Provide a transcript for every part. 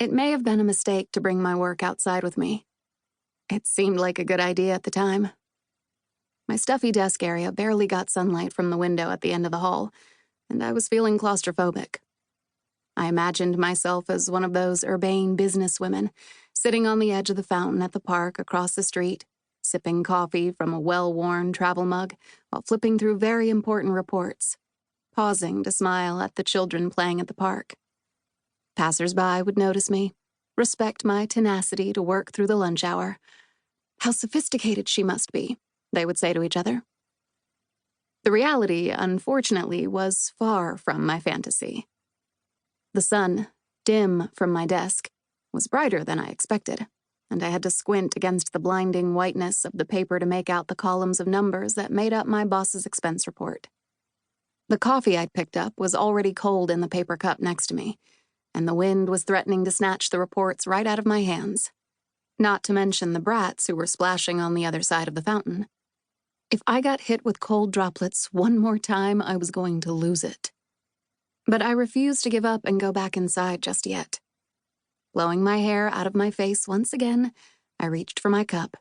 It may have been a mistake to bring my work outside with me. It seemed like a good idea at the time. My stuffy desk area barely got sunlight from the window at the end of the hall, and I was feeling claustrophobic. I imagined myself as one of those urbane businesswomen, sitting on the edge of the fountain at the park across the street, sipping coffee from a well-worn travel mug while flipping through very important reports, pausing to smile at the children playing at the park. Passers-by would notice me, respect my tenacity to work through the lunch hour. How sophisticated she must be, they would say to each other. The reality, unfortunately, was far from my fantasy. The sun, dim from my desk, was brighter than I expected, and I had to squint against the blinding whiteness of the paper to make out the columns of numbers that made up my boss's expense report. The coffee I'd picked up was already cold in the paper cup next to me, and the wind was threatening to snatch the reports right out of my hands. Not to mention the brats who were splashing on the other side of the fountain. If I got hit with cold droplets one more time, I was going to lose it. But I refused to give up and go back inside just yet. Blowing my hair out of my face once again, I reached for my cup.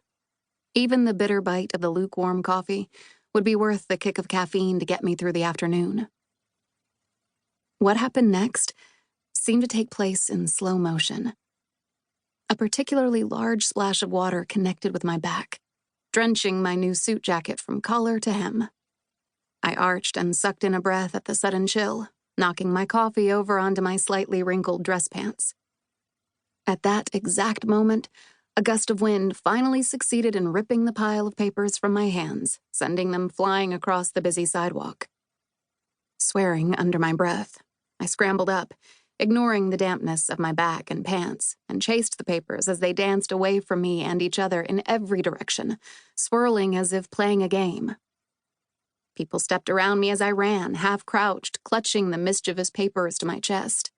Even the bitter bite of the lukewarm coffee would be worth the kick of caffeine to get me through the afternoon. What happened next seemed to take place in slow motion. A particularly large splash of water connected with my back, drenching my new suit jacket from collar to hem. I arched and sucked in a breath at the sudden chill, knocking my coffee over onto my slightly wrinkled dress pants. At that exact moment, a gust of wind finally succeeded in ripping the pile of papers from my hands, sending them flying across the busy sidewalk. Swearing under my breath, I scrambled up, ignoring the dampness of my back and pants, and chased the papers as they danced away from me and each other in every direction, swirling as if playing a game. People stepped around me as I ran, half-crouched, clutching the mischievous papers to my chest.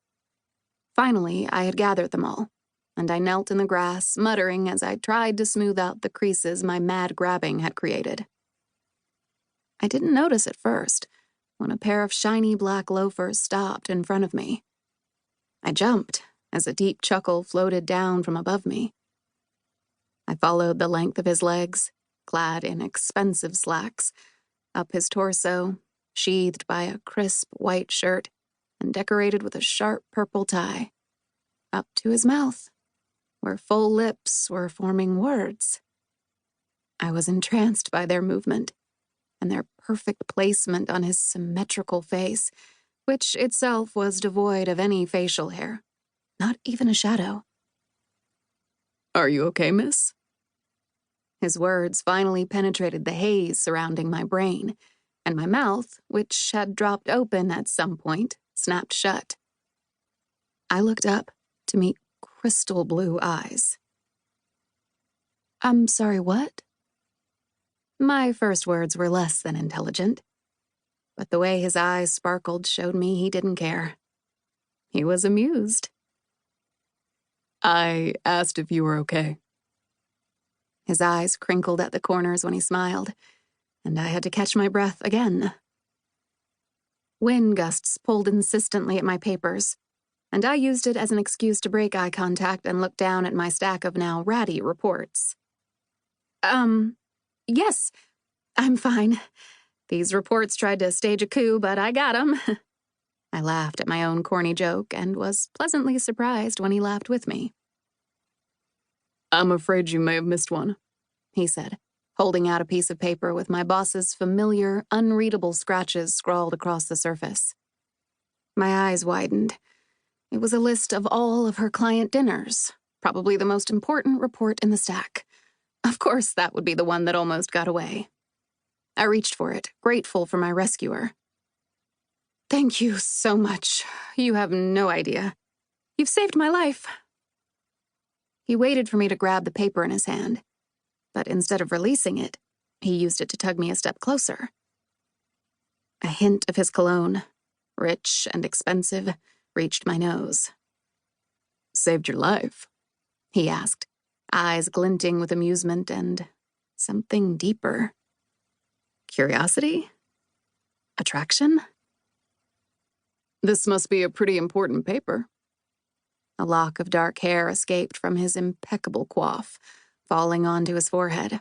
Finally, I had gathered them all, and I knelt in the grass, muttering as I tried to smooth out the creases my mad grabbing had created. I didn't notice at first, when a pair of shiny black loafers stopped in front of me. I jumped as a deep chuckle floated down from above me. I followed the length of his legs, clad in expensive slacks, up his torso, sheathed by a crisp white shirt and decorated with a sharp purple tie, up to his mouth, where full lips were forming words. I was entranced by their movement and their perfect placement on his symmetrical face, which itself was devoid of any facial hair, not even a shadow. "Are you okay, miss?" His words finally penetrated the haze surrounding my brain, and my mouth, which had dropped open at some point, snapped shut. I looked up to meet crystal blue eyes. "I'm sorry, what?" My first words were less than intelligent, but the way his eyes sparkled showed me he didn't care. He was amused. "I asked if you were okay." His eyes crinkled at the corners when he smiled, and I had to catch my breath again. Wind gusts pulled insistently at my papers, and I used it as an excuse to break eye contact and look down at my stack of now ratty reports. Yes, I'm fine. These reports tried to stage a coup, but I got 'em." I laughed at my own corny joke and was pleasantly surprised when he laughed with me. "I'm afraid you may have missed one," he said, holding out a piece of paper with my boss's familiar, unreadable scratches scrawled across the surface. My eyes widened. It was a list of all of her client dinners, probably the most important report in the stack. Of course, that would be the one that almost got away. I reached for it, grateful for my rescuer. "Thank you so much. You have no idea. You've saved my life." He waited for me to grab the paper in his hand, but instead of releasing it, he used it to tug me a step closer. A hint of his cologne, rich and expensive, reached my nose. "Saved your life?" he asked, eyes glinting with amusement and something deeper. Curiosity? Attraction? "This must be a pretty important paper." A lock of dark hair escaped from his impeccable coif, falling onto his forehead.